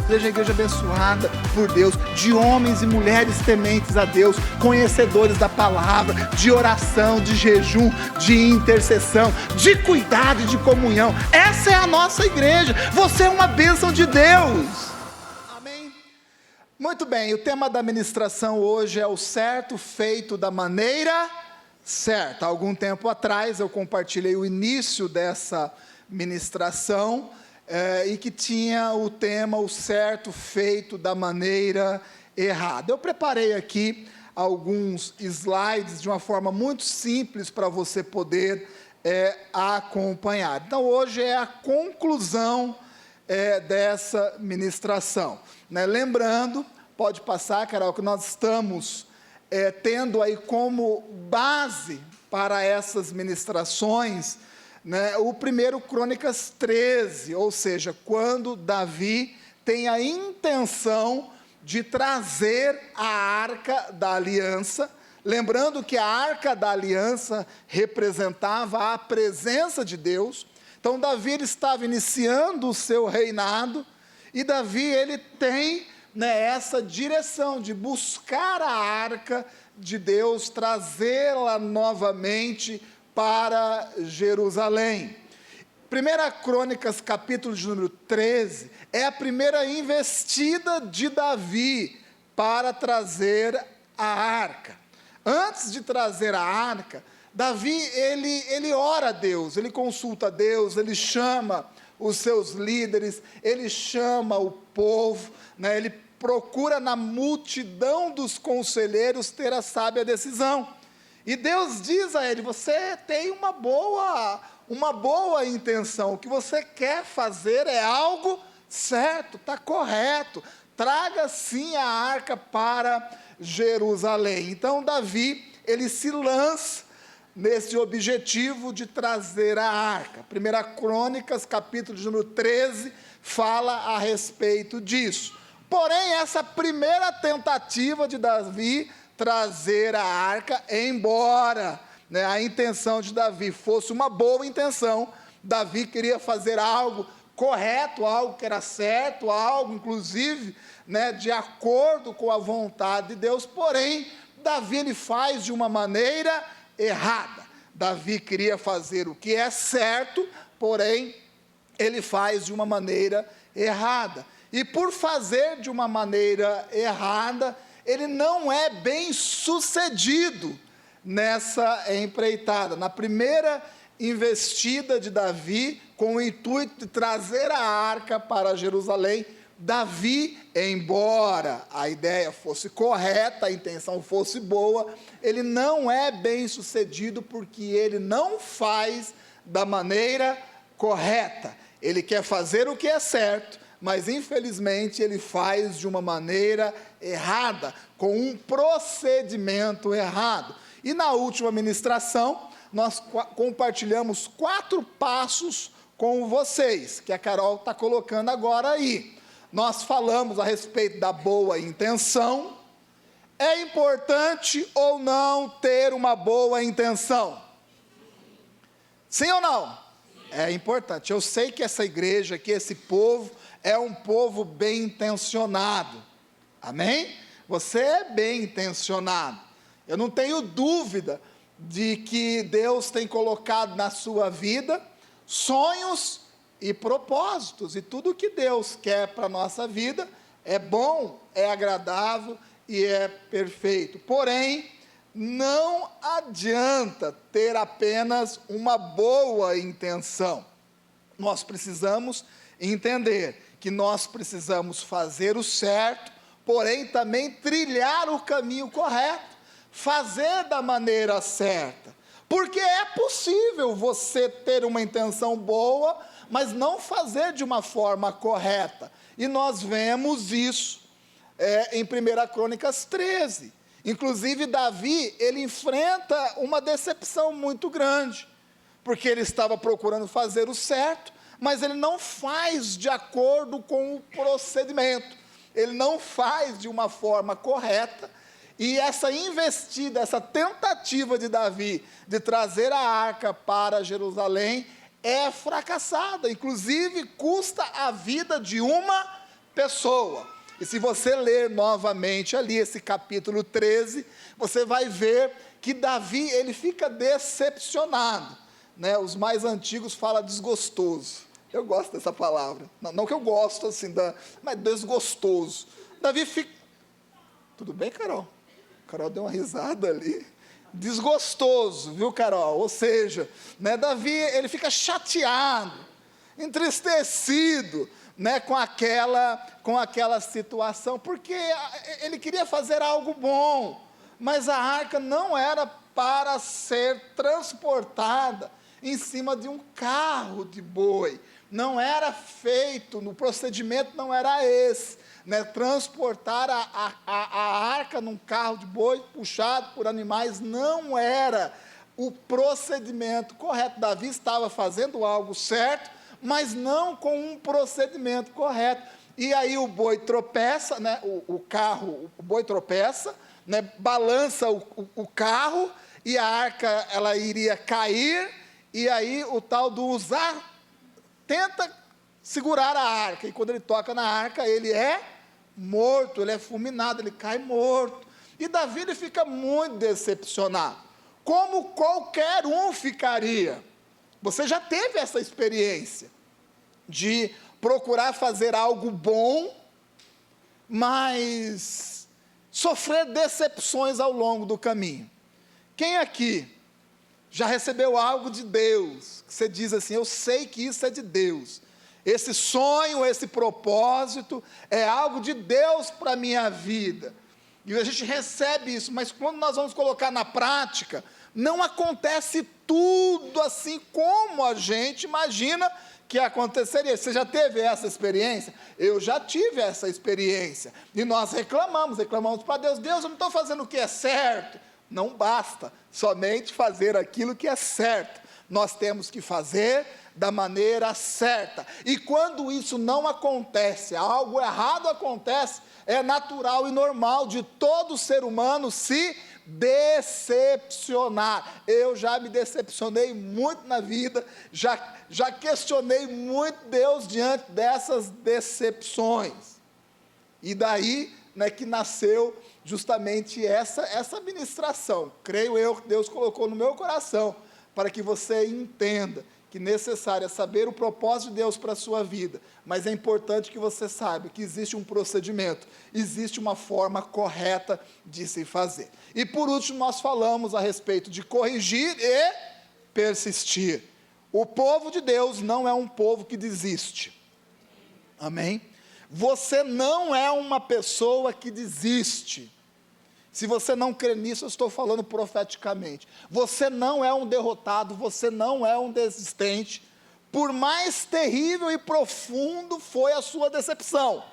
igreja é igreja abençoada por Deus, de homens e mulheres tementes a Deus, conhecedores da palavra, de oração, de jejum, de intercessão, de cuidado e de comunhão. Essa é a nossa igreja. Você é uma bênção de Deus. Amém? Muito bem, o tema da ministração hoje é o certo feito da maneira certa. Há algum tempo atrás eu compartilhei o início dessa ministração e que tinha o tema o certo feito da maneira errada. Eu preparei aqui alguns slides de uma forma muito simples para você poder acompanhar. Então hoje é a conclusão dessa ministração, né? Lembrando, pode passar, Carol, que nós estamos tendo aí como base para essas ministrações, né, o 1 Crônicas 13, ou seja, quando Davi tem a intenção de trazer a Arca da Aliança, lembrando que a Arca da Aliança representava a presença de Deus. Então Davi ele estava iniciando o seu reinado, e Davi ele tem, né, essa direção de buscar a Arca de Deus, trazê-la novamente para Jerusalém. 1 Crônicas, capítulo de número 13, é a primeira investida de Davi para trazer a arca. Antes de trazer a arca, Davi, ele ora a Deus, ele consulta a Deus, ele chama os seus líderes, ele chama o povo, né, ele procura na multidão dos conselheiros ter a sábia decisão. E Deus diz a ele: você tem uma boa intenção, o que você quer fazer é algo certo, está correto, traga sim a arca para Jerusalém. Então Davi, ele se lança nesse objetivo de trazer a arca. 1 Crônicas, capítulo de número 13, fala a respeito disso. Porém, essa primeira tentativa de Davi trazer a arca, embora, né, a intenção de Davi fosse uma boa intenção, Davi queria fazer algo correto, algo que era certo, algo inclusive, né, de acordo com a vontade de Deus, porém, Davi ele faz de uma maneira errada. Davi queria fazer o que é certo, porém, ele faz de uma maneira errada. E por fazer de uma maneira errada, ele não é bem sucedido nessa empreitada. Na primeira investida de Davi, com o intuito de trazer a arca para Jerusalém, Davi, embora a ideia fosse correta, a intenção fosse boa, ele não é bem sucedido porque ele não faz da maneira correta. Ele quer fazer o que é certo, mas infelizmente ele faz de uma maneira errada, com um procedimento errado. E na última ministração, nós compartilhamos 4 passos com vocês, que a Carol está colocando agora aí. Nós falamos a respeito da boa intenção. É importante ou não ter uma boa intenção? Sim ou não? É importante. Eu sei que essa igreja, que esse povo, é um povo bem intencionado. Amém? Você é bem intencionado. Eu não tenho dúvida de que Deus tem colocado na sua vida sonhos e propósitos. E tudo que Deus quer para a nossa vida é bom, é agradável e é perfeito. Porém, não adianta ter apenas uma boa intenção. Nós precisamos entender que nós precisamos fazer o certo, porém também trilhar o caminho correto, fazer da maneira certa, porque é possível você ter uma intenção boa, mas não fazer de uma forma correta, e nós vemos isso em 1 Crônicas 13, inclusive Davi, ele enfrenta uma decepção muito grande, porque ele estava procurando fazer o certo, mas ele não faz de acordo com o procedimento, ele não faz de uma forma correta, e essa investida, essa tentativa de Davi de trazer a arca para Jerusalém é fracassada, inclusive custa a vida de uma pessoa. E se você ler novamente ali esse capítulo 13, você vai ver que Davi, ele fica decepcionado, né? Os mais antigos falam desgostoso. Eu gosto dessa palavra, não que eu gosto assim, mas desgostoso. Davi fica, tudo bem, Carol? Carol deu uma risada ali. Desgostoso, viu, Carol? Ou seja, né, Davi, ele fica chateado, entristecido, né, com aquela situação, porque ele queria fazer algo bom, mas a arca não era para ser transportada em cima de um carro de boi, não era feito, no procedimento não era esse, né, transportar a arca num carro de boi puxado por animais não era o procedimento correto. Davi estava fazendo algo certo, mas não com um procedimento correto. E aí o boi tropeça, né, o boi tropeça, né, balança o carro, e a arca ela iria cair, e aí o tal do Uzá tenta segurar a arca, e quando ele toca na arca, ele é morto, ele é fulminado, ele cai morto. E Davi, ele fica muito decepcionado, como qualquer um ficaria. Você já teve essa experiência de procurar fazer algo bom, mas sofrer decepções ao longo do caminho? Quem aqui já recebeu algo de Deus, que você diz assim, eu sei que isso é de Deus, esse sonho, esse propósito, é algo de Deus para a minha vida, e a gente recebe isso, mas quando nós vamos colocar na prática, não acontece tudo assim como a gente imagina que aconteceria. Você já teve essa experiência? Eu já tive essa experiência, e nós reclamamos para Deus, Deus, eu não estou fazendo o que é certo. Não basta somente fazer aquilo que é certo, nós temos que fazer da maneira certa, e quando isso não acontece, algo errado acontece, é natural e normal de todo ser humano se decepcionar. Eu já me decepcionei muito na vida, já questionei muito Deus diante dessas decepções, e daí, né, que nasceu justamente essa ministração. Creio eu que Deus colocou no meu coração, para que você entenda que necessário é saber o propósito de Deus para a sua vida, mas é importante que você saiba que existe um procedimento, existe uma forma correta de se fazer. E por último, nós falamos a respeito de corrigir e persistir. O povo de Deus não é um povo que desiste. Amém? Você não é uma pessoa que desiste. Se você não crê nisso, eu estou falando profeticamente. Você não é um derrotado, você não é um desistente, por mais terrível e profundo foi a sua decepção.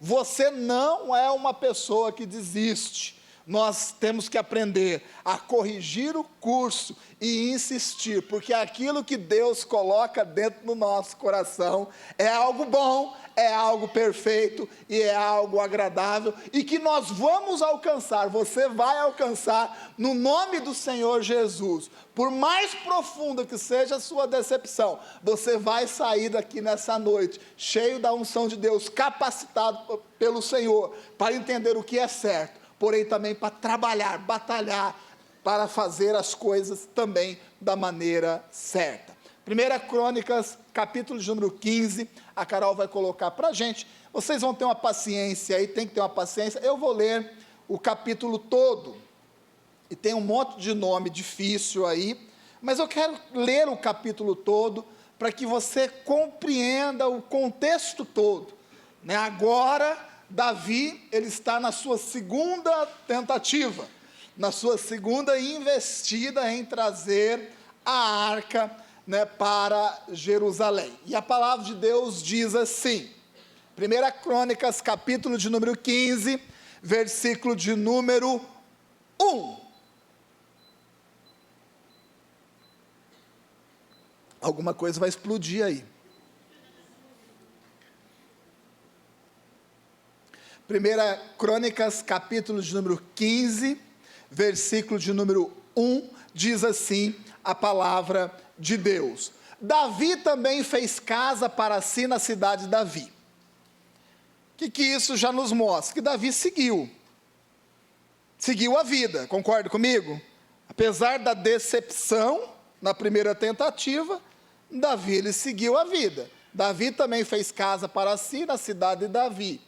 Você não é uma pessoa que desiste. Nós temos que aprender a corrigir o curso e insistir, porque aquilo que Deus coloca dentro do nosso coração é algo bom, é algo perfeito e é algo agradável, e que nós vamos alcançar, você vai alcançar no nome do Senhor Jesus. Por mais profunda que seja a sua decepção, você vai sair daqui nessa noite cheio da unção de Deus, capacitado pelo Senhor para entender o que é certo, porém também para trabalhar, batalhar, para fazer as coisas também da maneira certa. 1 Crônicas, capítulo de número 15, a Carol vai colocar para a gente, vocês vão ter uma paciência aí, tem que ter uma paciência, eu vou ler o capítulo todo, e tem um monte de nome difícil aí, mas eu quero ler o capítulo todo, para que você compreenda o contexto todo, né? Agora, Davi, ele está na sua segunda tentativa, na sua segunda investida em trazer a arca, né, para Jerusalém. E a palavra de Deus diz assim, 1 Crônicas, capítulo de número 15, versículo de número 1. Alguma coisa vai explodir aí. 1 Crônicas, capítulo de número 15, versículo de número 1, diz assim a palavra de Deus. Davi também fez casa para si na cidade de Davi. que isso já nos mostra? Que Davi seguiu a vida, concorda comigo? Apesar da decepção na primeira tentativa, Davi ele seguiu a vida. Davi também fez casa para si na cidade de Davi,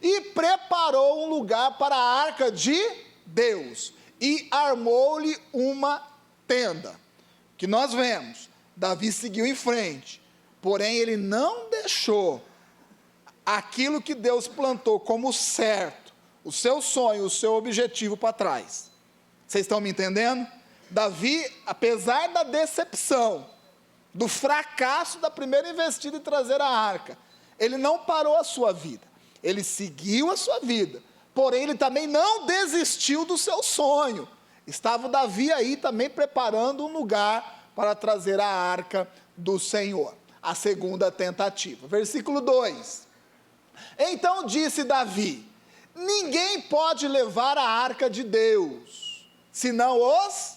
e preparou um lugar para a arca de Deus, e armou-lhe uma tenda. Que nós vemos, Davi seguiu em frente, porém ele não deixou aquilo que Deus plantou como certo, o seu sonho, o seu objetivo para trás. Vocês estão me entendendo? Davi, apesar da decepção, do fracasso da primeira investida em trazer a arca, ele não parou a sua vida, ele seguiu a sua vida, porém ele também não desistiu do seu sonho. Estava Davi aí também preparando um lugar para trazer a arca do Senhor. A segunda tentativa, versículo 2. Então disse Davi: ninguém pode levar a arca de Deus, senão os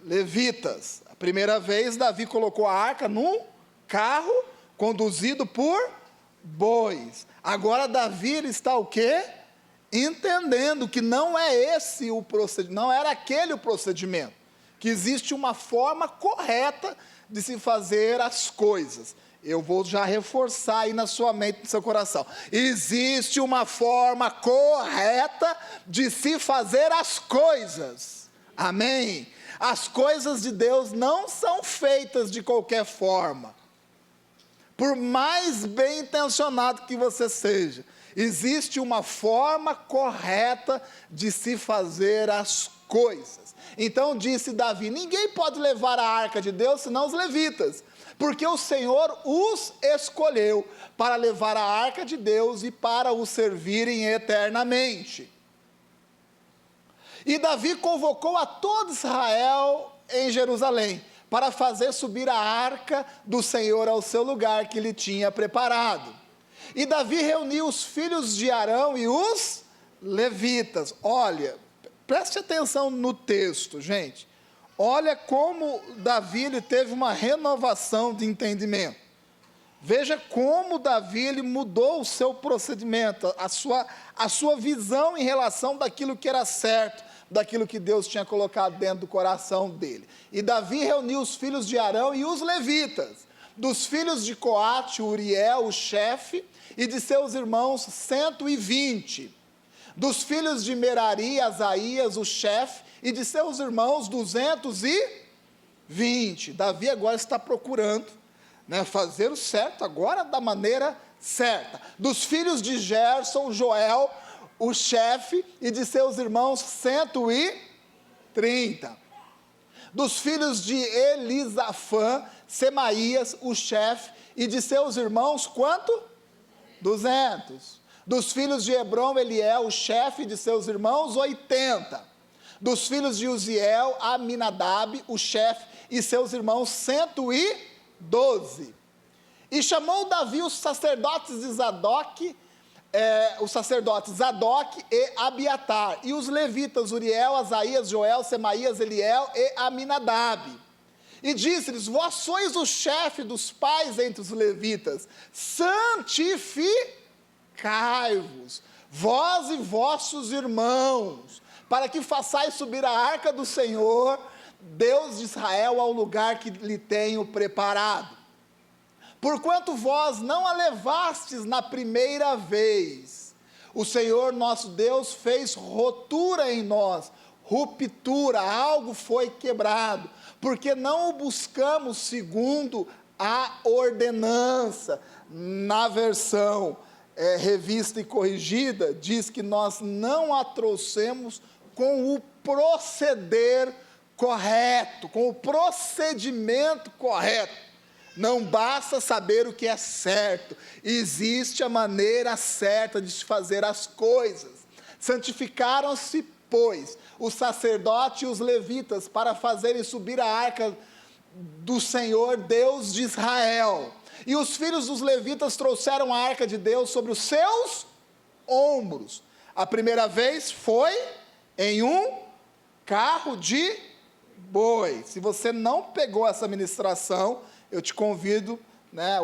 levitas. A primeira vez Davi colocou a arca num carro conduzido por bois. Agora Davi ele está o quê? Entendendo que não é esse o procedimento, não era aquele o procedimento, que existe uma forma correta de se fazer as coisas. Eu vou já reforçar aí na sua mente, no seu coração. Existe uma forma correta de se fazer as coisas. Amém? As coisas de Deus não são feitas de qualquer forma. Por mais bem intencionado que você seja, existe uma forma correta de se fazer as coisas. Então disse Davi: ninguém pode levar a arca de Deus senão os levitas, porque o Senhor os escolheu para levar a arca de Deus e para o servirem eternamente. E Davi convocou a todo Israel em Jerusalém, para fazer subir a arca do Senhor ao seu lugar que lhe tinha preparado. E Davi reuniu os filhos de Arão e os levitas. Olha, preste atenção no texto, gente. Olha como Davi ele teve uma renovação de entendimento. Veja como Davi ele mudou o seu procedimento, a sua visão em relação daquilo que era certo, daquilo que Deus tinha colocado dentro do coração dele. E Davi reuniu os filhos de Arão e os levitas, dos filhos de Coate, Uriel, o chefe, e de seus irmãos 120, dos filhos de Merari, Asaías, o chefe, e de seus irmãos 220. Davi agora está procurando, fazer o certo agora da maneira certa. Dos filhos de Gerson, Joel, o chefe, e de seus irmãos 130. Dos filhos de Elisafã, Semaías, o chefe, e de seus irmãos, quanto? 200. Dos filhos de Hebron, Eliel, o chefe, e de seus irmãos, 80. Dos filhos de Uziel, Aminadab, o chefe, e seus irmãos, 112. E chamou Davi os sacerdotes de Zadok, Zadok e Abiatar, e os levitas, Uriel, Asaías, Joel, Semaías, Eliel e Aminadab. E disse-lhes: vós sois o chefe dos pais entre os levitas, santificai-vos, vós e vossos irmãos, para que façais subir a arca do Senhor, Deus de Israel, ao lugar que lhe tenho preparado. Porquanto vós não a levastes na primeira vez, o Senhor nosso Deus fez rotura em nós, ruptura, algo foi quebrado, porque não o buscamos segundo a ordenança. Na versão revista e corrigida, diz que nós não a trouxemos com o proceder correto, com o procedimento correto. Não basta saber o que é certo, existe a maneira certa de se fazer as coisas. Santificaram-se, pois, o sacerdote e os levitas para fazerem subir a arca do Senhor, Deus de Israel. E os filhos dos levitas trouxeram a arca de Deus sobre os seus ombros. A primeira vez foi em um carro de boi. Se você não pegou essa ministração, eu te convido,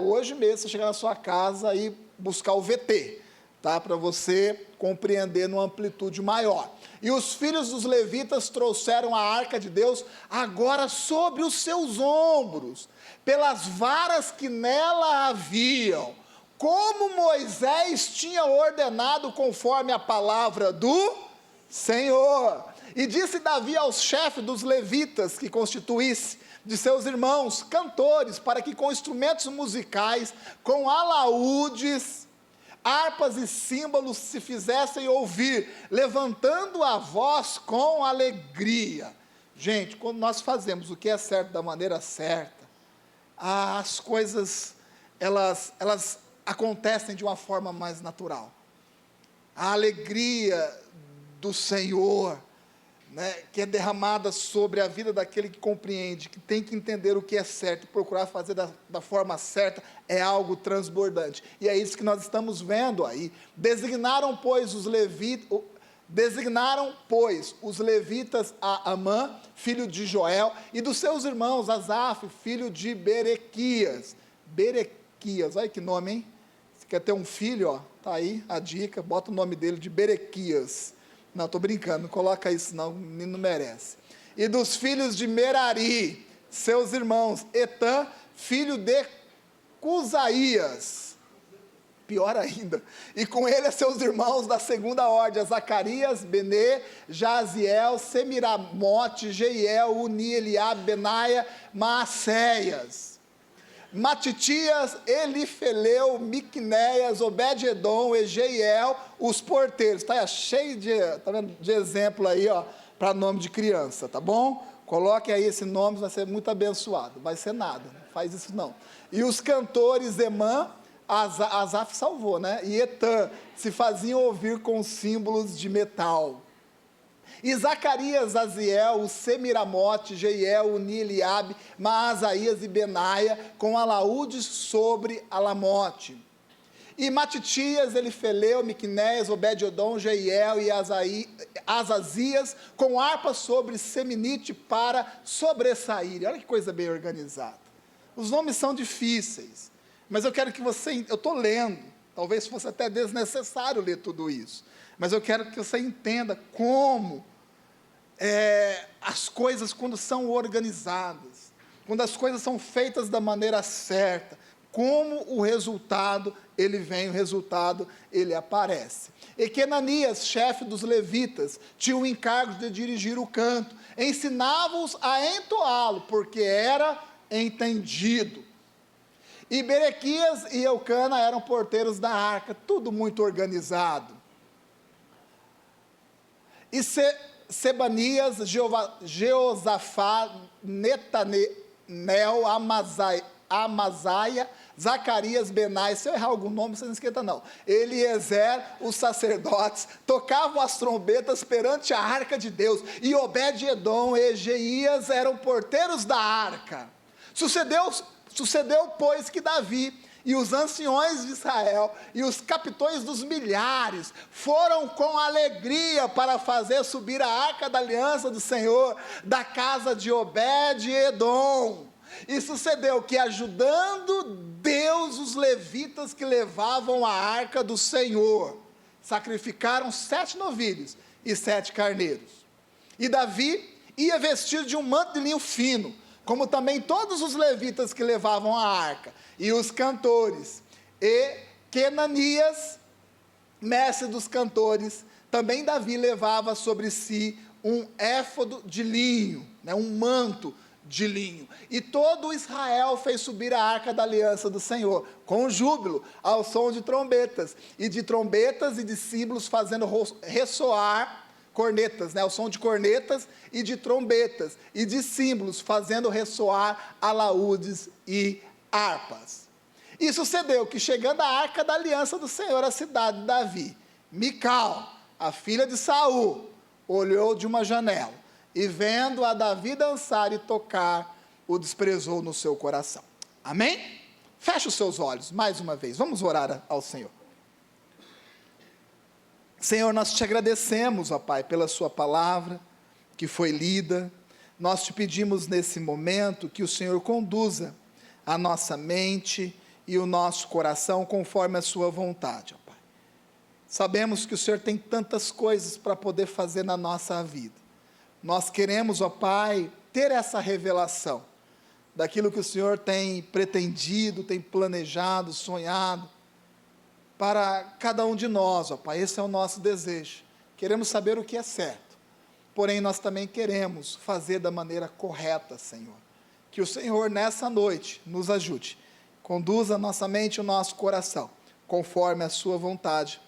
hoje mesmo, você chegar na sua casa e buscar o VT, tá? Para você compreender numa amplitude maior. E os filhos dos levitas trouxeram a arca de Deus agora sobre os seus ombros, pelas varas que nela haviam, como Moisés tinha ordenado conforme a palavra do Senhor. E disse Davi aos chefes dos levitas que constituísse de seus irmãos cantores, para que com instrumentos musicais, com alaúdes, harpas e símbolos se fizessem ouvir, levantando a voz com alegria. Gente, quando nós fazemos o que é certo da maneira certa, as coisas, elas acontecem de uma forma mais natural. A alegria do Senhor, né, que é derramada sobre a vida daquele que compreende, que tem que entender o que é certo, procurar fazer da forma certa, é algo transbordante. E é isso que nós estamos vendo aí. Designaram, pois, os levitas a Amã, filho de Joel, e dos seus irmãos, Asaf, filho de Berequias. Berequias, olha que nome, hein? Você quer ter um filho, ó, tá aí a dica, bota o nome dele de Berequias. Não, estou brincando, não coloca isso não, o menino não merece. E dos filhos de Merari, seus irmãos, Etã, filho de Cusaías, pior ainda, e com ele seus irmãos da segunda ordem, Zacarias, Benê, Jaziel, Semiramote, Jeiel, Uni, Eliabe, Benaia, Maacéias, Matitias, Elifeleu, Miqunéias, Obed-edom, Egeiel, os porteiros. Está cheio de exemplo aí, ó, para nome de criança, tá bom? Coloque aí esse nome, vai ser muito abençoado. Vai ser nada, não faz isso não. E os cantores Emã, Asaf salvou, né? E Etã, se faziam ouvir com símbolos de metal. E Zacarias, Aziel, o Semiramote, Jeiel, Uni, Eliabe, Maasaías e Benaia, com alaúdes sobre alamote. E Matitias, Elifeleu, Miqunéias, Obed-edom, Jeiel e Azazias, com harpas sobre seminite para sobressair. Olha que coisa bem organizada. Os nomes são difíceis, mas eu quero que você, eu estou lendo, talvez fosse até desnecessário ler tudo isso, mas eu quero que você entenda como as coisas, quando são organizadas, quando as coisas são feitas da maneira certa, como o resultado, ele vem, o resultado, ele aparece. E Kenanias, chefe dos levitas, tinha o encargo de dirigir o canto, ensinava-os a entoá-lo, porque era entendido. E Berequias e Eucana eram porteiros da arca, tudo muito organizado. E Sebanias, Jeosafá, Netanel, Amazaia, Zacarias, Benai, se eu errar algum nome, você não esquenta não. Eliezer, os sacerdotes, tocavam as trombetas perante a arca de Deus, e Obed-edom e Egeias eram porteiros da arca. Sucedeu, pois, que Davi e os anciões de Israel e os capitões dos milhares foram com alegria para fazer subir a arca da aliança do Senhor da casa de Obed-edom. E sucedeu que, ajudando Deus, os levitas que levavam a arca do Senhor sacrificaram 7 novilhos e 7 carneiros. E Davi ia vestido de um manto de linho fino, como também todos os levitas que levavam a arca, e os cantores. E Kenanias, mestre dos cantores, também Davi levava sobre si um éfodo de linho, né, um manto de linho. E todo Israel fez subir a arca da aliança do Senhor, com júbilo, ao som de trombetas e de símbolos, fazendo ressoar cornetas, né, o som de cornetas e de trombetas, e de símbolos, fazendo ressoar alaúdes e harpas. E sucedeu que, chegando a arca da aliança do Senhor à cidade de Davi, Mical, a filha de Saul, olhou de uma janela, e vendo a Davi dançar e tocar, o desprezou no seu coração. Amém? Feche os seus olhos, mais uma vez, vamos orar ao Senhor. Senhor, nós te agradecemos, ó Pai, pela sua palavra que foi lida. Nós te pedimos nesse momento que o Senhor conduza a nossa mente e o nosso coração conforme a sua vontade, ó Pai. sabemos que o Senhor tem tantas coisas para poder fazer na nossa vida. Nós queremos, ó Pai, ter essa revelação daquilo que o Senhor tem pretendido, tem planejado, sonhado, para cada um de nós, ó Pai. Esse é o nosso desejo. Queremos saber o que é certo, porém nós também queremos fazer da maneira correta, Senhor. Que o Senhor nessa noite nos ajude, conduza a nossa mente e o nosso coração, conforme a sua vontade,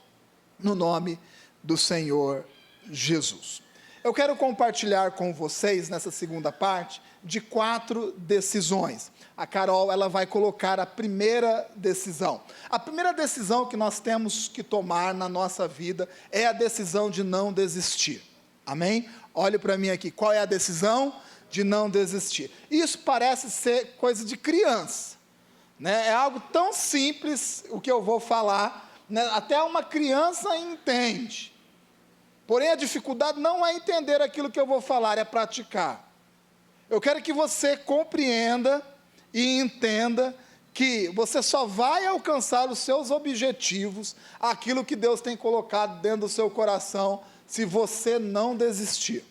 no nome do Senhor Jesus. Eu quero compartilhar com vocês, nessa segunda parte, de 4 decisões. A Carol, ela vai colocar a primeira decisão. A primeira decisão que nós temos que tomar na nossa vida é a decisão de não desistir. Amém? Olhe para mim aqui, qual é a decisão? De não desistir. Isso parece ser coisa de criança, né? É algo tão simples o que eu vou falar, né? Até uma criança entende. Porém, a dificuldade não é entender aquilo que eu vou falar, é praticar. Eu quero que você compreenda e entenda que você só vai alcançar os seus objetivos, aquilo que Deus tem colocado dentro do seu coração, se você não desistir.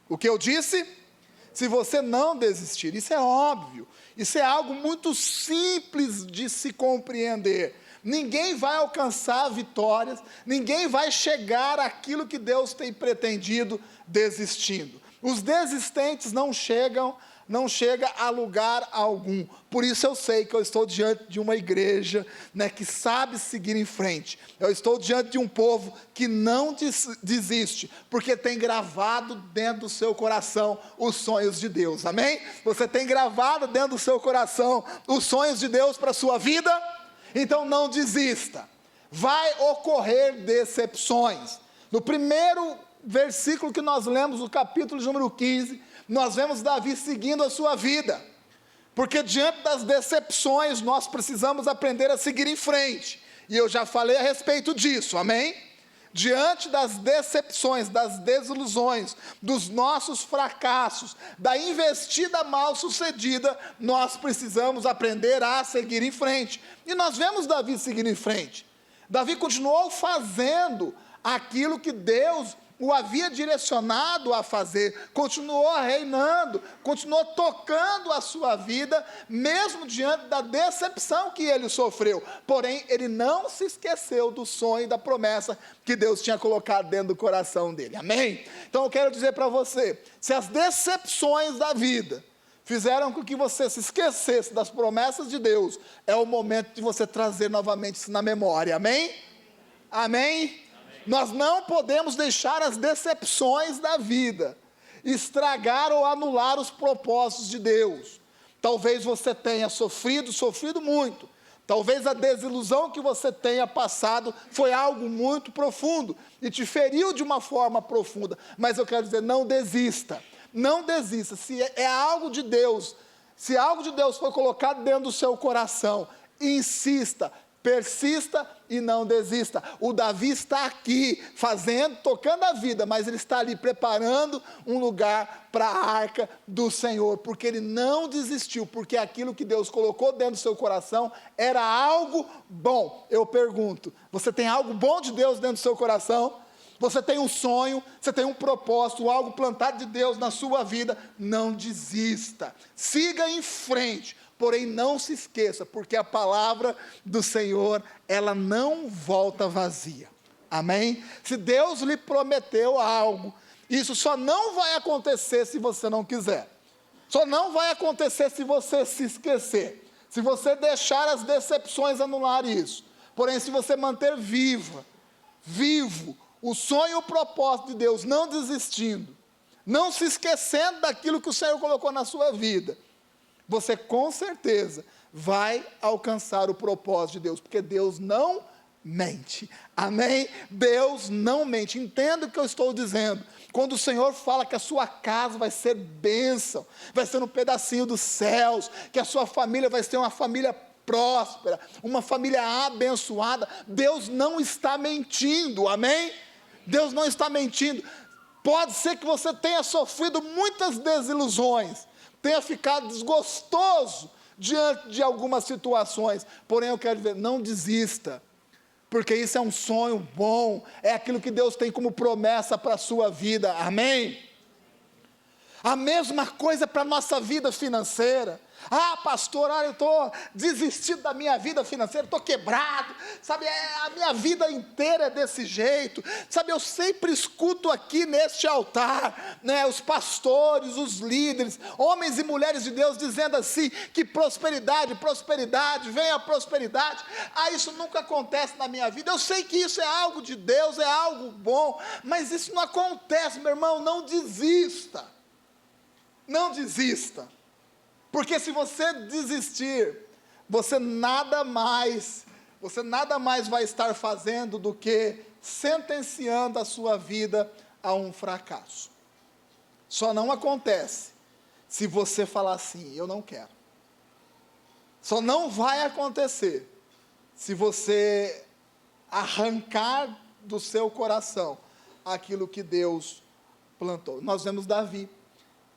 O que eu disse? Se você não desistir. Isso é óbvio. Isso é algo muito simples de se compreender. Ninguém vai alcançar vitórias, ninguém vai chegar àquilo que Deus tem pretendido desistindo. Os desistentes não chegam a lugar algum. Por isso eu sei que eu estou diante de uma igreja, né, que sabe seguir em frente. Eu estou diante de um povo que não desiste, porque tem gravado dentro do seu coração os sonhos de Deus. Amém? Você tem gravado dentro do seu coração os sonhos de Deus para a sua vida? Então não desista. Vai ocorrer decepções. No primeiro versículo que nós lemos, no capítulo número 15, nós vemos Davi seguindo a sua vida. Porque diante das decepções, nós precisamos aprender a seguir em frente. E eu já falei a respeito disso, amém? Diante das decepções, das desilusões, dos nossos fracassos, da investida mal sucedida, nós precisamos aprender a seguir em frente. E nós vemos Davi seguir em frente. Davi continuou fazendo aquilo que Deus o havia direcionado a fazer, continuou reinando, continuou tocando a sua vida, mesmo diante da decepção que ele sofreu. Porém, ele não se esqueceu do sonho e da promessa que Deus tinha colocado dentro do coração dele. Amém? Então eu quero dizer para você, se as decepções da vida fizeram com que você se esquecesse das promessas de Deus, é o momento de você trazer novamente isso na memória. Amém? Amém? Nós não podemos deixar as decepções da vida estragar ou anular os propósitos de Deus. Talvez você tenha sofrido muito. Talvez a desilusão que você tenha passado foi algo muito profundo e te feriu de uma forma profunda. Mas eu quero dizer, não desista. Não desista. Se é algo de Deus, se algo de Deus foi colocado dentro do seu coração, insista. Persista e não desista. O Davi está aqui tocando a vida, mas ele está ali preparando um lugar para a arca do Senhor, porque ele não desistiu, porque aquilo que Deus colocou dentro do seu coração era algo bom. Eu pergunto, você tem algo bom de Deus dentro do seu coração? Você tem um sonho, você tem um propósito, algo plantado de Deus na sua vida? Não desista, siga em frente. Porém, não se esqueça, porque a palavra do Senhor, ela não volta vazia. Amém? Se Deus lhe prometeu algo, isso só não vai acontecer se você não quiser. Só não vai acontecer se você se esquecer. Se você deixar as decepções anular isso. Porém, se você manter vivo o sonho e o propósito de Deus, não desistindo, não se esquecendo daquilo que o Senhor colocou na sua vida, você com certeza vai alcançar o propósito de Deus, porque Deus não mente. Amém? Deus não mente. Entenda o que eu estou dizendo. Quando o Senhor fala que a sua casa vai ser bênção, vai ser um pedacinho dos céus, que a sua família vai ser uma família próspera, uma família abençoada, Deus não está mentindo. Amém? Deus não está mentindo. Pode ser que você tenha sofrido muitas desilusões, tenha ficado desgostoso diante de algumas situações, porém eu quero dizer, não desista. porque isso é um sonho bom, é aquilo que Deus tem como promessa para a sua vida, amém? A mesma coisa para a nossa vida financeira. Ah, pastor, olha, eu estou desistindo da minha vida financeira, estou quebrado, sabe, a minha vida inteira é desse jeito, sabe, eu sempre escuto aqui neste altar, né, os pastores, os líderes, homens e mulheres de Deus dizendo assim, que prosperidade, prosperidade, venha a prosperidade. Ah, isso nunca acontece na minha vida. Eu sei que isso é algo de Deus, é algo bom, mas isso não acontece, meu irmão. Não desista, não desista. Porque se você desistir, você nada mais vai estar fazendo do que sentenciando a sua vida a um fracasso. Só não acontece se você falar assim, eu não quero. Só não vai acontecer se você arrancar do seu coração aquilo que Deus plantou. Nós vemos Davi.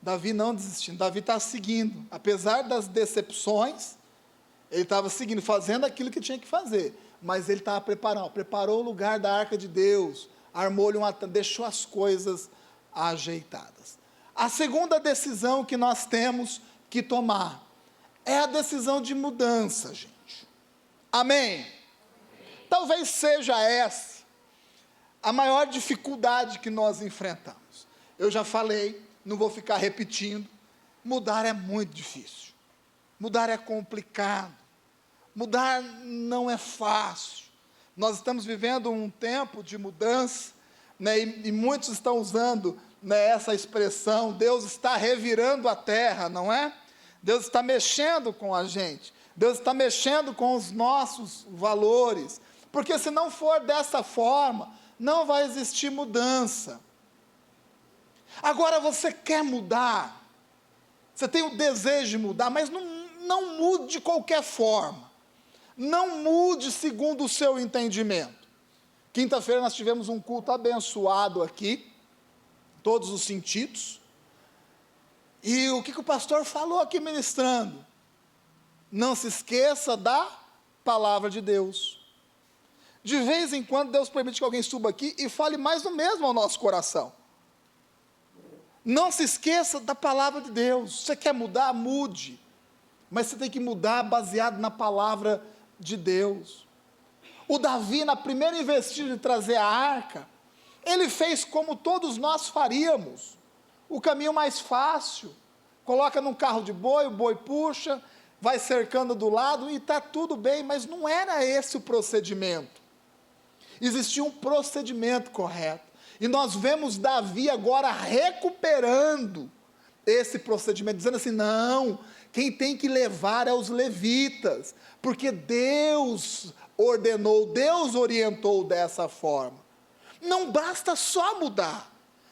Davi não desistindo, Davi está seguindo, apesar das decepções, ele estava seguindo, fazendo aquilo que tinha que fazer, mas ele estava preparou o lugar da arca de Deus, armou-lhe deixou as coisas ajeitadas. A segunda decisão que nós temos que tomar, é a decisão de mudança, gente, amém? Talvez seja essa, a maior dificuldade que nós enfrentamos. Eu já falei, não vou ficar repetindo, mudar é muito difícil, mudar é complicado, mudar não é fácil. Nós estamos vivendo um tempo de mudança, né, e muitos estão usando, né, essa expressão, Deus está revirando a terra, não é? Deus está mexendo com a gente, Deus está mexendo com os nossos valores, porque se não for dessa forma, não vai existir mudança. Agora você quer mudar, você tem o desejo de mudar, mas não mude de qualquer forma, não mude segundo o seu entendimento. Quinta-feira nós tivemos um culto abençoado aqui, todos os sentidos, e o que o pastor falou aqui ministrando? Não se esqueça da palavra de Deus. De vez em quando Deus permite que alguém suba aqui e fale mais do mesmo ao nosso coração. Não se esqueça da palavra de Deus. Você quer mudar? Mude. Mas você tem que mudar baseado na palavra de Deus. O Davi, na primeira investida de trazer a arca, ele fez como todos nós faríamos. O caminho mais fácil. Coloca num carro de boi, o boi puxa, vai cercando do lado e está tudo bem. Mas não era esse o procedimento. Existia um procedimento correto. E nós vemos Davi agora recuperando esse procedimento, dizendo assim, não, quem tem que levar é os levitas, porque Deus ordenou, Deus orientou dessa forma. Não basta só mudar,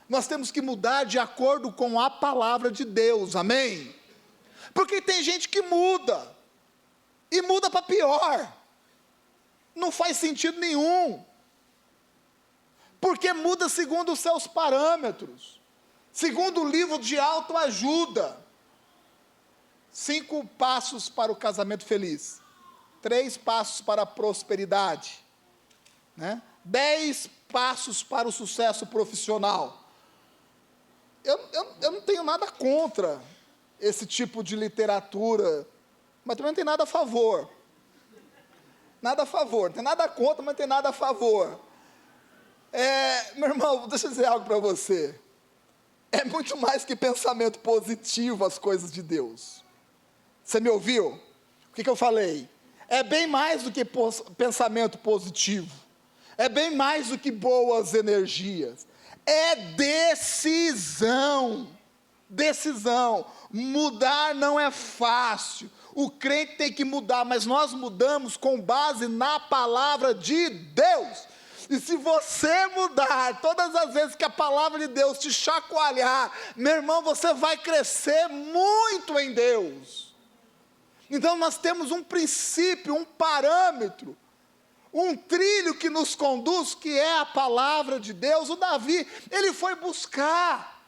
nós temos que mudar de acordo com a palavra de Deus, amém? Porque tem gente que muda, e muda para pior, não faz sentido nenhum. Porque muda segundo os seus parâmetros, segundo o livro de autoajuda. 5 passos para o casamento feliz, 3 passos para a prosperidade, né? 10 passos para o sucesso profissional. Eu não tenho nada contra esse tipo de literatura, mas também não tem nada a favor. Nada a favor, não tem nada contra, mas não tem nada a favor. Meu irmão, deixa eu dizer algo para você. É muito mais que pensamento positivo as coisas de Deus. Você me ouviu? O que eu falei? É bem mais do que pensamento positivo. É bem mais do que boas energias. É decisão. Decisão. Mudar não é fácil. O crente tem que mudar, mas nós mudamos com base na palavra de Deus. E se você mudar, todas as vezes que a palavra de Deus te chacoalhar, meu irmão, você vai crescer muito em Deus. Então nós temos um princípio, um parâmetro, um trilho que nos conduz, que é a palavra de Deus. O Davi, ele foi buscar.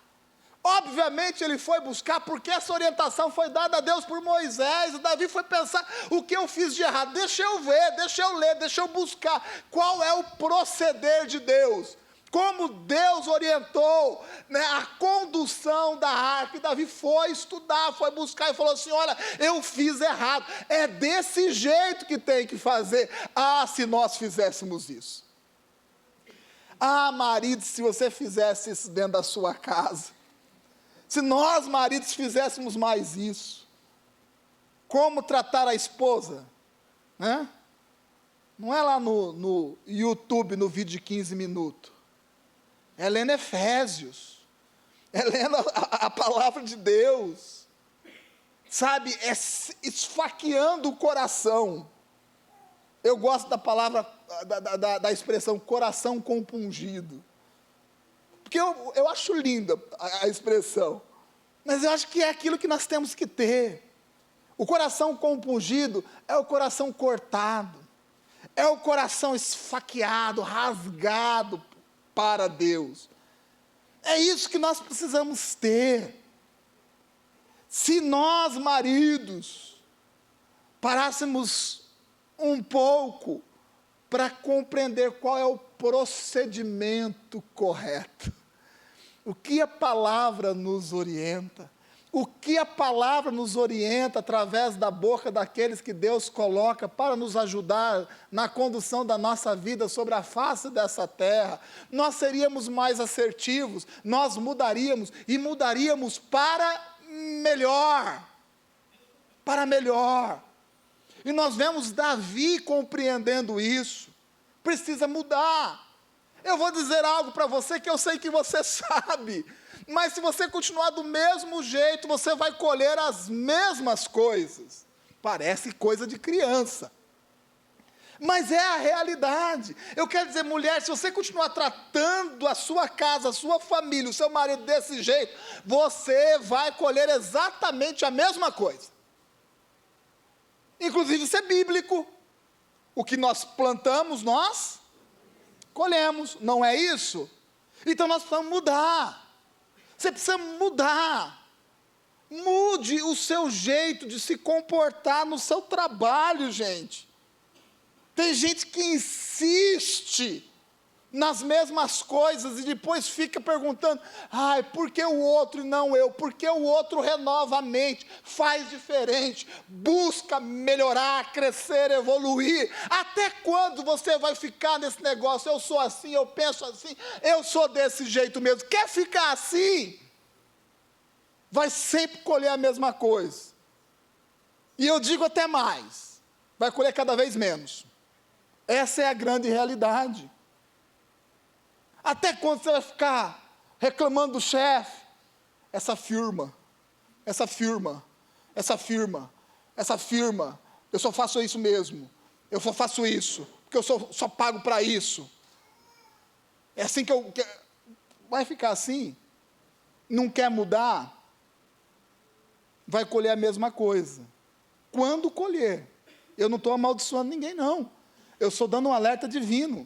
Obviamente ele foi buscar, porque essa orientação foi dada a Deus por Moisés. E Davi foi pensar: o que eu fiz de errado? Deixa eu ver, deixa eu ler, deixa eu buscar. Qual é o proceder de Deus? Como Deus orientou, né, a condução da arca. E Davi foi estudar, foi buscar e falou assim: olha, eu fiz errado. É desse jeito que tem que fazer. Ah, se nós fizéssemos isso. Ah, marido, se você fizesse isso dentro da sua casa. Se nós, maridos, fizéssemos mais isso. Como tratar a esposa, né? Não é lá no YouTube, no vídeo de 15 minutos. É lendo Efésios. É lendo a palavra de Deus. Sabe, é esfaqueando o coração. Eu gosto da palavra, da expressão coração compungido. Porque eu acho linda a expressão. Mas eu acho que é aquilo que nós temos que ter. O coração compungido é o coração cortado. É o coração esfaqueado, rasgado para Deus. É isso que nós precisamos ter. Se nós, maridos, parássemos um pouco para compreender qual é o procedimento correto, o que a palavra nos orienta, o que a palavra nos orienta através da boca daqueles que Deus coloca para nos ajudar na condução da nossa vida sobre a face dessa terra, nós seríamos mais assertivos, nós mudaríamos e mudaríamos para melhor. Para melhor. E nós vemos Davi compreendendo isso. Precisa mudar. Eu vou dizer algo para você que eu sei que você sabe. Mas se você continuar do mesmo jeito, você vai colher as mesmas coisas. Parece coisa de criança. Mas é a realidade. Eu quero dizer, mulher, se você continuar tratando a sua casa, a sua família, o seu marido desse jeito, você vai colher exatamente a mesma coisa. Inclusive isso é bíblico. O que nós plantamos, nós colhemos, não é isso? Então nós precisamos mudar. Você precisa mudar. Mude o seu jeito de se comportar no seu trabalho, gente. Tem gente que insiste nas mesmas coisas e depois fica perguntando: ai, por que o outro e não eu? Por que o outro renova a mente, faz diferente, busca melhorar, crescer, evoluir? Até quando você vai ficar nesse negócio? Eu sou assim, eu penso assim, eu sou desse jeito mesmo. Quer ficar assim? Vai sempre colher a mesma coisa. E eu digo até mais, vai colher cada vez menos. Essa é a grande realidade. Até quando você vai ficar reclamando do chefe? Essa firma, eu só faço isso mesmo, eu só faço isso, porque eu só pago para isso. É assim que eu... Vai ficar assim? Não quer mudar? Vai colher a mesma coisa. Quando colher? Eu não estou amaldiçoando ninguém, não. Eu estou dando um alerta divino.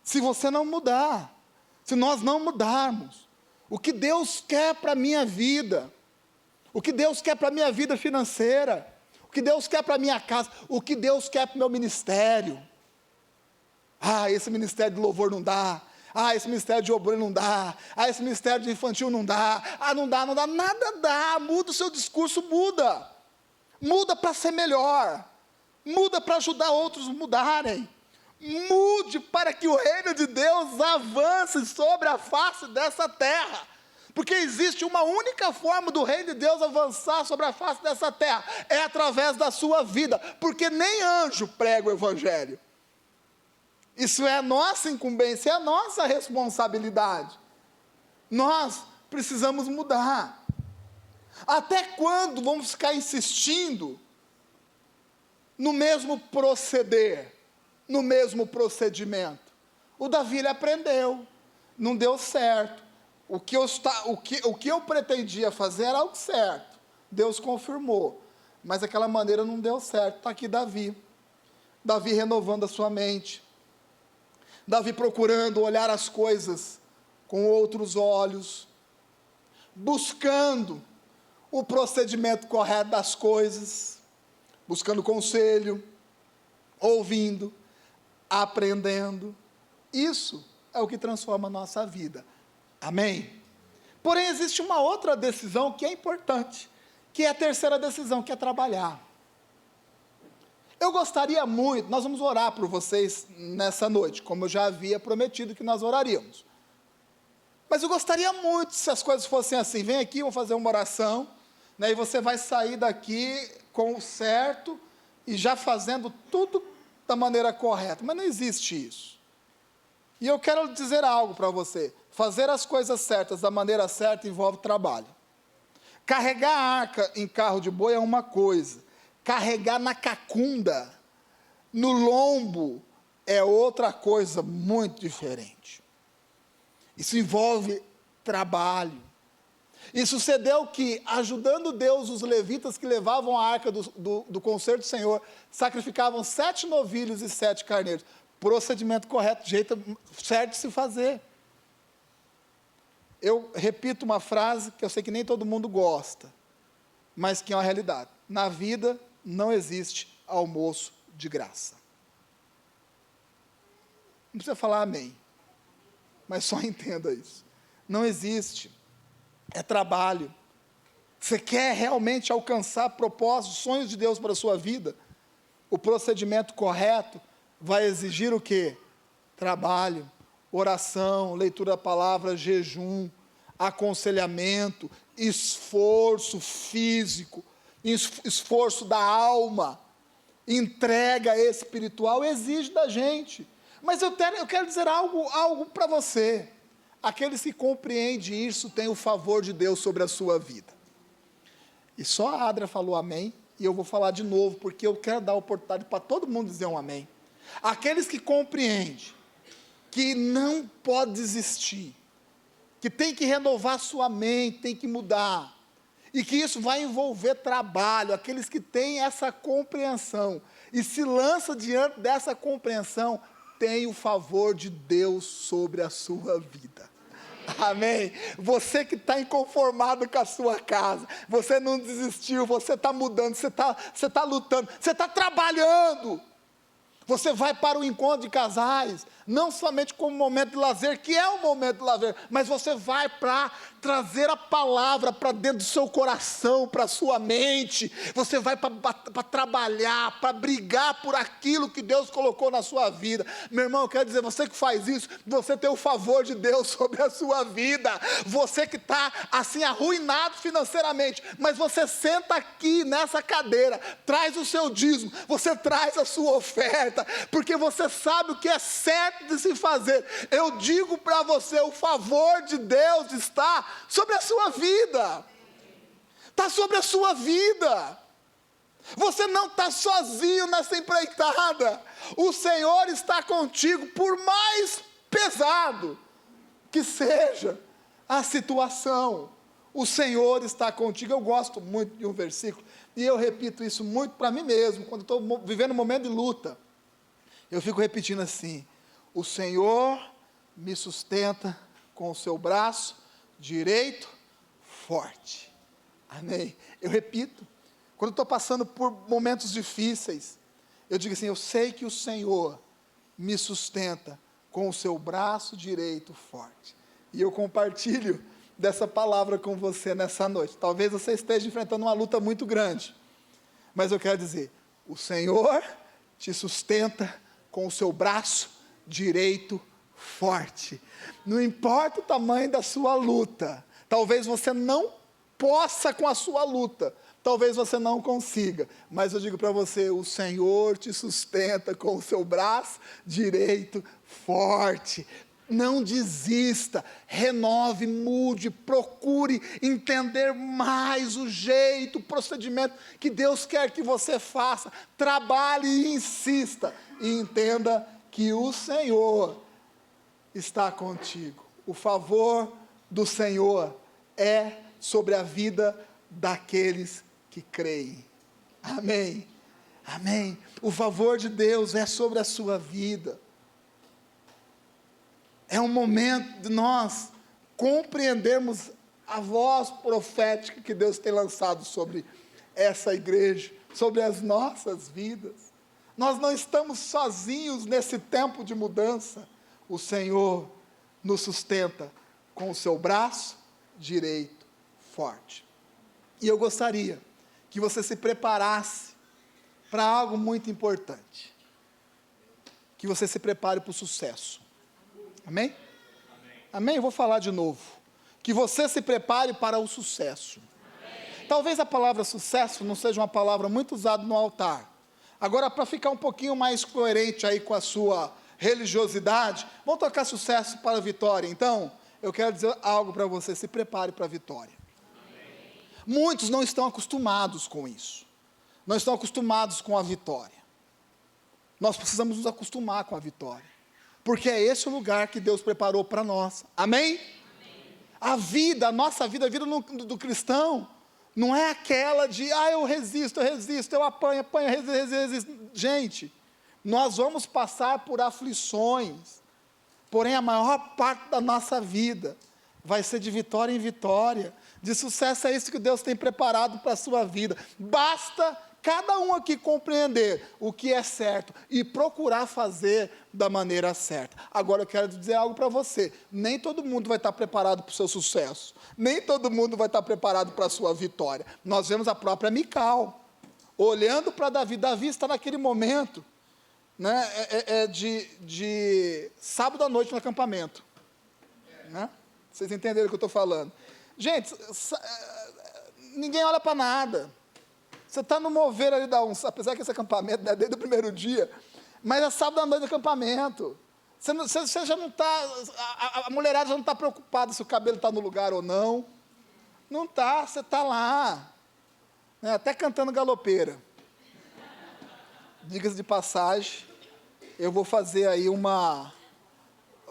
Se você não mudar, se nós não mudarmos, o que Deus quer para a minha vida, o que Deus quer para a minha vida financeira, o que Deus quer para a minha casa, o que Deus quer para o meu ministério. Ah, esse ministério de louvor não dá. Ah, esse ministério de obreiro não dá. Ah, esse ministério de infantil não dá. Ah, não dá, nada dá. Muda o seu discurso, muda. Muda para ser melhor. Muda para ajudar outros a mudarem. Mude para que o reino de Deus avance sobre a face dessa terra. Porque existe uma única forma do reino de Deus avançar sobre a face dessa terra. É através da sua vida. Porque nem anjo prega o evangelho. Isso é a nossa incumbência, é a nossa responsabilidade. Nós precisamos mudar. Até quando vamos ficar insistindo no mesmo proceder, no mesmo procedimento? O Davi, ele aprendeu, não deu certo. O que eu pretendia fazer era o certo. Deus confirmou, mas aquela maneira não deu certo. Está aqui Davi renovando a sua mente. Davi procurando olhar as coisas com outros olhos. buscando o procedimento correto das coisas, buscando conselho, ouvindo, aprendendo. Isso é o que transforma a nossa vida. Amém? Porém, existe uma outra decisão que é importante, que é a terceira decisão, que é trabalhar. Eu gostaria muito, nós vamos orar por vocês nessa noite, como eu já havia prometido que nós oraríamos. Mas eu gostaria muito se as coisas fossem assim, vem aqui, vamos fazer uma oração, né, e você vai sair daqui com o certo, e já fazendo tudo da maneira correta, mas não existe isso. E eu quero dizer algo para você, fazer as coisas certas da maneira certa envolve trabalho. Carregar a arca em carro de boi é uma coisa, carregar na cacunda, no lombo, é outra coisa muito diferente. Isso envolve trabalho. E sucedeu que, ajudando Deus, os levitas que levavam a arca do concerto do Senhor, sacrificavam 7 novilhos e 7 carneiros. Procedimento correto, jeito certo de se fazer. Eu repito uma frase que eu sei que nem todo mundo gosta, mas que é uma realidade. Na vida não existe almoço de graça. Não precisa falar amém, mas só entenda isso. Não existe. É trabalho. Você quer realmente alcançar propósitos, sonhos de Deus para a sua vida? O procedimento correto vai exigir o quê? Trabalho, oração, leitura da palavra, jejum, aconselhamento, esforço físico, esforço da alma, entrega espiritual, exige da gente. Mas eu quero dizer algo para você. Aqueles que compreendem isso têm o favor de Deus sobre a sua vida. E só a Adria falou amém, e eu vou falar de novo, porque eu quero dar a oportunidade para todo mundo dizer um amém. Aqueles que compreendem que não pode desistir, que tem que renovar sua mente, tem que mudar, e que isso vai envolver trabalho, aqueles que têm essa compreensão, e se lança diante dessa compreensão, tem o favor de Deus sobre a sua vida. Amém? Você que está inconformado com a sua casa, você não desistiu, você está mudando, você está lutando, você está trabalhando. Você vai para o encontro de casais, não somente como momento de lazer, que é um momento de lazer, mas você vai para trazer a palavra para dentro do seu coração, para a sua mente. Você vai para trabalhar, para brigar por aquilo que Deus colocou na sua vida. Meu irmão, eu quero dizer, você que faz isso, você tem o favor de Deus sobre a sua vida. Você que está assim arruinado financeiramente, mas você senta aqui nessa cadeira, traz o seu dízimo, você traz a sua oferta, porque você sabe o que é certo de se fazer. Eu digo para você, o favor de Deus está sobre a sua vida. Está sobre a sua vida. Você não está sozinho nessa empreitada. O Senhor está contigo, por mais pesado que seja a situação. O Senhor está contigo. Eu gosto muito de um versículo, e eu repito isso muito para mim mesmo, quando estou vivendo um momento de luta. Eu fico repetindo assim: o Senhor me sustenta com o seu braço direito forte. Amém? Eu repito, quando estou passando por momentos difíceis, eu digo assim: eu sei que o Senhor me sustenta com o seu braço direito forte. E eu compartilho dessa palavra com você nessa noite. Talvez você esteja enfrentando uma luta muito grande, mas eu quero dizer: o Senhor te sustenta com o seu braço direito forte. Não importa o tamanho da sua luta, talvez você não possa com a sua luta, talvez você não consiga, mas eu digo para você: o Senhor te sustenta com o seu braço direito forte. Não desista, renove, mude, procure entender mais o jeito, o procedimento que Deus quer que você faça. Trabalhe e insista, e entenda que o Senhor está contigo. O favor do Senhor é sobre a vida daqueles que creem. Amém? Amém? O favor de Deus é sobre a sua vida. É um momento de nós compreendermos a voz profética que Deus tem lançado sobre essa igreja, sobre as nossas vidas. Nós não estamos sozinhos nesse tempo de mudança. O Senhor nos sustenta com o seu braço direito forte. E eu gostaria que você se preparasse para algo muito importante. Que você se prepare para o sucesso. Amém? Amém? Eu vou falar de novo. Que você se prepare para o sucesso. Amém. Talvez a palavra sucesso não seja uma palavra muito usada no altar. Agora, para ficar um pouquinho mais coerente aí com a sua religiosidade, vamos tocar sucesso para a vitória. Então, eu quero dizer algo para você, se prepare para a vitória. Amém. Muitos não estão acostumados com isso. Não estão acostumados com a vitória. Nós precisamos nos acostumar com a vitória. Porque é esse o lugar que Deus preparou para nós. Amém? Amém? A vida, a nossa vida, a vida do cristão, não é aquela de, eu resisto, eu apanho, resisto. Gente, nós vamos passar por aflições, porém a maior parte da nossa vida vai ser de vitória em vitória, de sucesso. É isso que Deus tem preparado para a sua vida. Basta cada um aqui compreender o que é certo e procurar fazer da maneira certa. Agora eu quero dizer algo para você, nem todo mundo vai estar preparado para o seu sucesso, nem todo mundo vai estar preparado para a sua vitória. Nós vemos a própria Mical, olhando para Davi. Davi está naquele momento, né, de sábado à noite no acampamento, né? Vocês entenderam o que eu estou falando? Gente, ninguém olha para nada. Você está no mover ali da unção, apesar que esse acampamento é desde o primeiro dia, mas é sábado à noite do acampamento. Você já não está, a mulherada já não está preocupada se o cabelo está no lugar ou não. Não está, você está lá, né, até cantando galopeira. Diga-se de passagem, eu vou fazer aí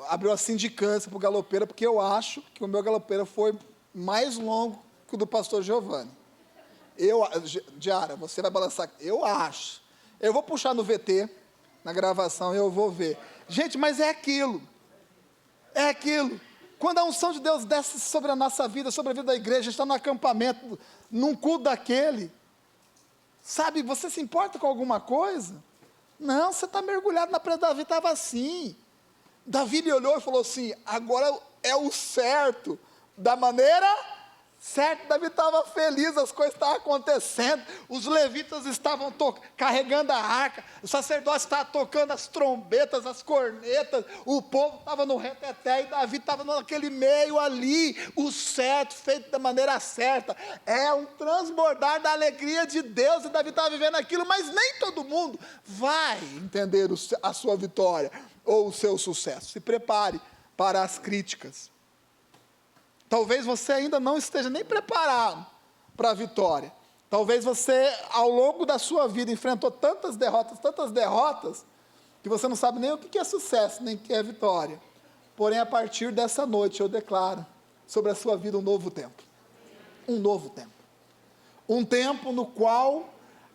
abrir uma sindicância para o galopeira, porque eu acho que o meu galopeira foi mais longo que o do pastor Giovanni. Diara, você vai balançar, eu acho. Eu vou puxar no VT, na gravação, e eu vou ver. Gente, mas é aquilo. É aquilo. Quando a unção de Deus desce sobre a nossa vida, sobre a vida da igreja, está no acampamento, num culto daquele, sabe, você se importa com alguma coisa? Não, você está mergulhado na presença. Davi estava assim. Davi lhe olhou e falou assim, agora é o certo, da maneira certo. Davi estava feliz, as coisas estavam acontecendo, os levitas estavam carregando a arca, o sacerdote estava tocando as trombetas, as cornetas, o povo estava no reteté, e Davi estava naquele meio ali, o certo, feito da maneira certa. É um transbordar da alegria de Deus, e Davi estava vivendo aquilo, mas nem todo mundo vai entender a sua vitória, ou o seu sucesso. Se prepare para as críticas. Talvez você ainda não esteja nem preparado para a vitória. Talvez você, ao longo da sua vida, enfrentou tantas derrotas, que você não sabe nem o que é sucesso, nem o que é vitória. Porém, a partir dessa noite, eu declaro sobre a sua vida um novo tempo. Um novo tempo. Um tempo no qual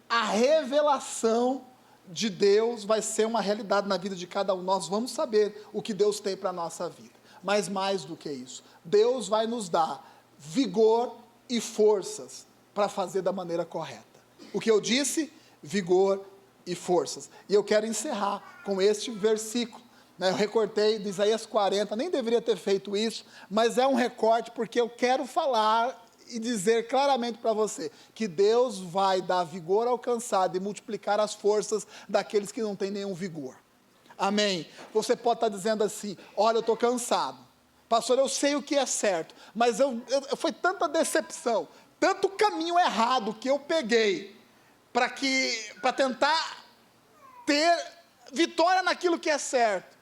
a revelação de Deus vai ser uma realidade na vida de cada um. Nós vamos saber o que Deus tem para a nossa vida. Mas mais do que isso, Deus vai nos dar vigor e forças para fazer da maneira correta. O que eu disse? Vigor e forças. E eu quero encerrar com este versículo, né? Eu recortei de Isaías 40, nem deveria ter feito isso, mas é um recorte porque eu quero falar e dizer claramente para você que Deus vai dar vigor ao cansado e multiplicar as forças daqueles que não têm nenhum vigor. Amém? Você pode estar dizendo assim, olha, eu estou cansado. Pastor, eu sei o que é certo, mas foi tanta decepção, tanto caminho errado que eu peguei para tentar ter vitória naquilo que é certo.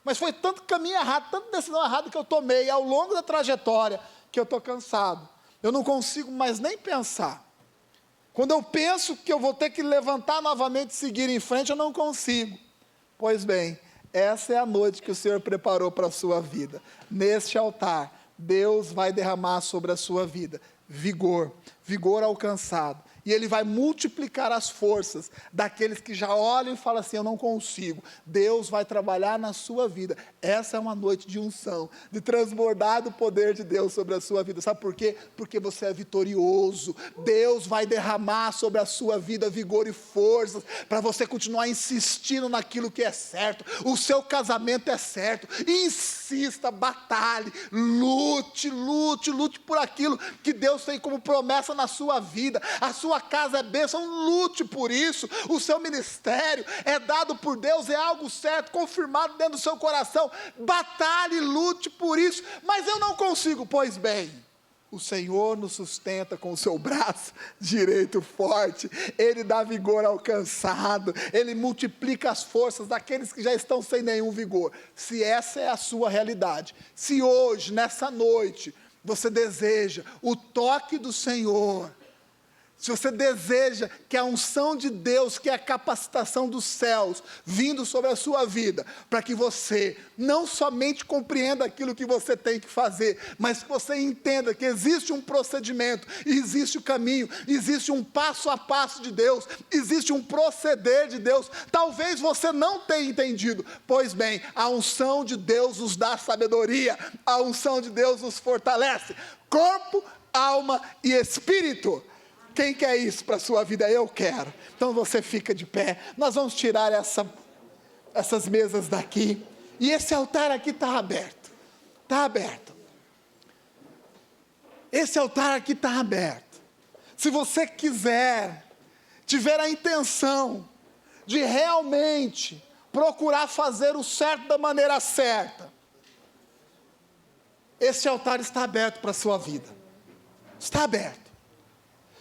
Mas foi tanto caminho errado, tanta decisão errada que eu tomei ao longo da trajetória, que eu estou cansado. Eu não consigo mais nem pensar. Quando eu penso que eu vou ter que levantar novamente e seguir em frente, eu não consigo. Pois bem, essa é a noite que o Senhor preparou para a sua vida. Neste altar, Deus vai derramar sobre a sua vida vigor alcançado e Ele vai multiplicar as forças daqueles que já olham e falam assim: eu não consigo. Deus vai trabalhar na sua vida. Essa é uma noite de unção, de transbordar do poder de Deus sobre a sua vida. Sabe por quê? Porque você é vitorioso. Deus vai derramar sobre a sua vida vigor e forças, para você continuar insistindo naquilo que é certo. O seu casamento é certo. Insista, batalhe, lute por aquilo que Deus tem como promessa na sua vida. A sua casa é bênção, lute por isso. O seu ministério é dado por Deus, é algo certo, confirmado dentro do seu coração. Batalhe, lute por isso. Mas eu não consigo. Pois bem, o Senhor nos sustenta com o seu braço direito forte. Ele dá vigor ao cansado. Ele multiplica as forças daqueles que já estão sem nenhum vigor. Se essa é a sua realidade, se hoje, nessa noite, você deseja o toque do Senhor, se você deseja que a unção de Deus, que é a capacitação dos céus, vindo sobre a sua vida, para que você não somente compreenda aquilo que você tem que fazer, mas que você entenda que existe um procedimento, existe o caminho, existe um passo a passo de Deus, existe um proceder de Deus. Talvez você não tenha entendido. Pois bem, a unção de Deus nos dá sabedoria, a unção de Deus nos fortalece, corpo, alma e espírito. Quem quer isso para a sua vida? Eu quero. Então você fica de pé. Nós vamos tirar essas mesas daqui. E esse altar aqui está aberto. Está aberto. Esse altar aqui está aberto. Se você quiser, tiver a intenção de realmente procurar fazer o certo da maneira certa, esse altar está aberto para a sua vida. Está aberto.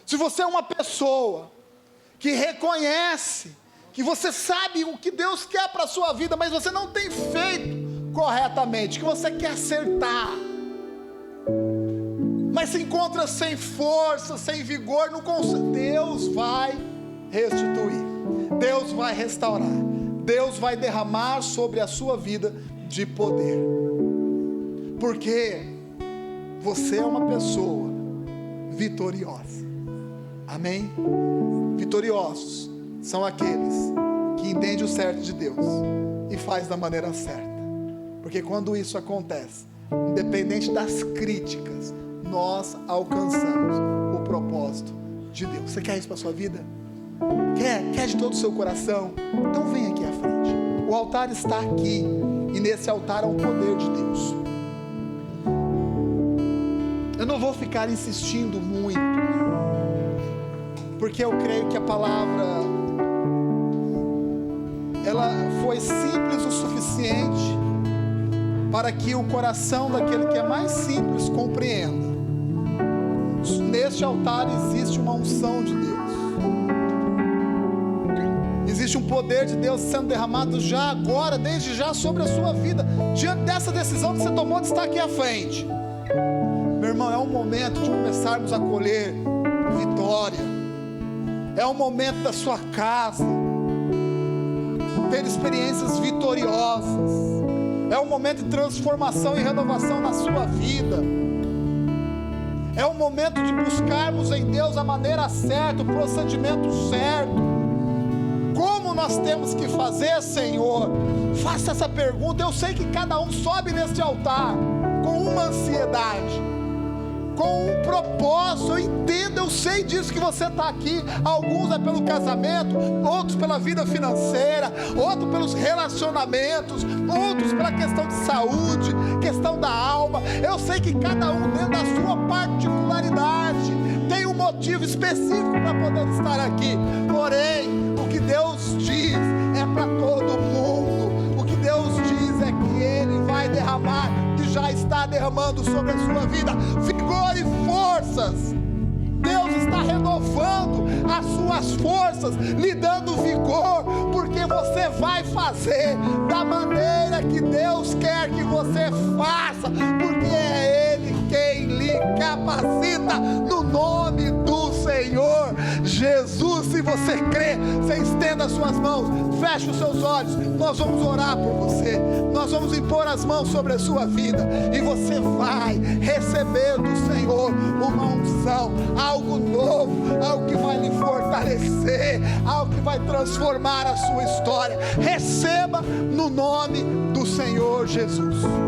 Se você é uma pessoa que reconhece, que você sabe o que Deus quer para a sua vida, mas você não tem feito corretamente, que você quer acertar, mas se encontra sem força, sem vigor, não consegue, Deus vai restituir, Deus vai restaurar, Deus vai derramar sobre a sua vida de poder, porque você é uma pessoa vitoriosa. Amém? Vitoriosos são aqueles que entendem o certo de Deus e faz da maneira certa, porque quando isso acontece, independente das críticas, nós alcançamos o propósito de Deus. Você quer isso para a sua vida? Quer de todo o seu coração? Então vem aqui à frente. O altar está aqui, e nesse altar há o poder de Deus. Eu não vou ficar insistindo muito, porque eu creio que a palavra, ela foi simples o suficiente para que o coração daquele que é mais simples compreenda. Neste altar existe uma unção de Deus, existe um poder de Deus sendo derramado já agora, desde já, sobre a sua vida, diante dessa decisão que você tomou de estar aqui à frente. Meu irmão, é um momento de começarmos a colher vitória. É o momento da sua casa ter experiências vitoriosas. É um momento de transformação e renovação na sua vida. É o momento de buscarmos em Deus a maneira certa, o procedimento certo. Como nós temos que fazer, Senhor? Faça essa pergunta. Eu sei que cada um sobe neste altar com uma ansiedade, com um propósito. Eu entendo, eu sei disso que você está aqui. Alguns é pelo casamento, outros pela vida financeira, outros pelos relacionamentos, outros pela questão de saúde, questão da alma. Eu sei que cada um, dentro da sua particularidade, tem um motivo específico para poder estar aqui. Porém, o que Deus diz é para todo mundo. O que Deus diz é que Ele vai derramar, que já está derramando sobre a sua vida, vigor e forças. Deus está renovando as suas forças, lhe dando vigor, porque você vai fazer da maneira que Deus quer que você faça, porque é Ele quem lhe capacita, no nome do Senhor Jesus. Se você crê, você estenda as suas mãos, feche os seus olhos, nós vamos orar por você, nós vamos impor as mãos sobre a sua vida, e você vai receber do Senhor uma unção, algo novo, algo que vai lhe fortalecer, algo que vai transformar a sua história. Receba no nome do Senhor Jesus.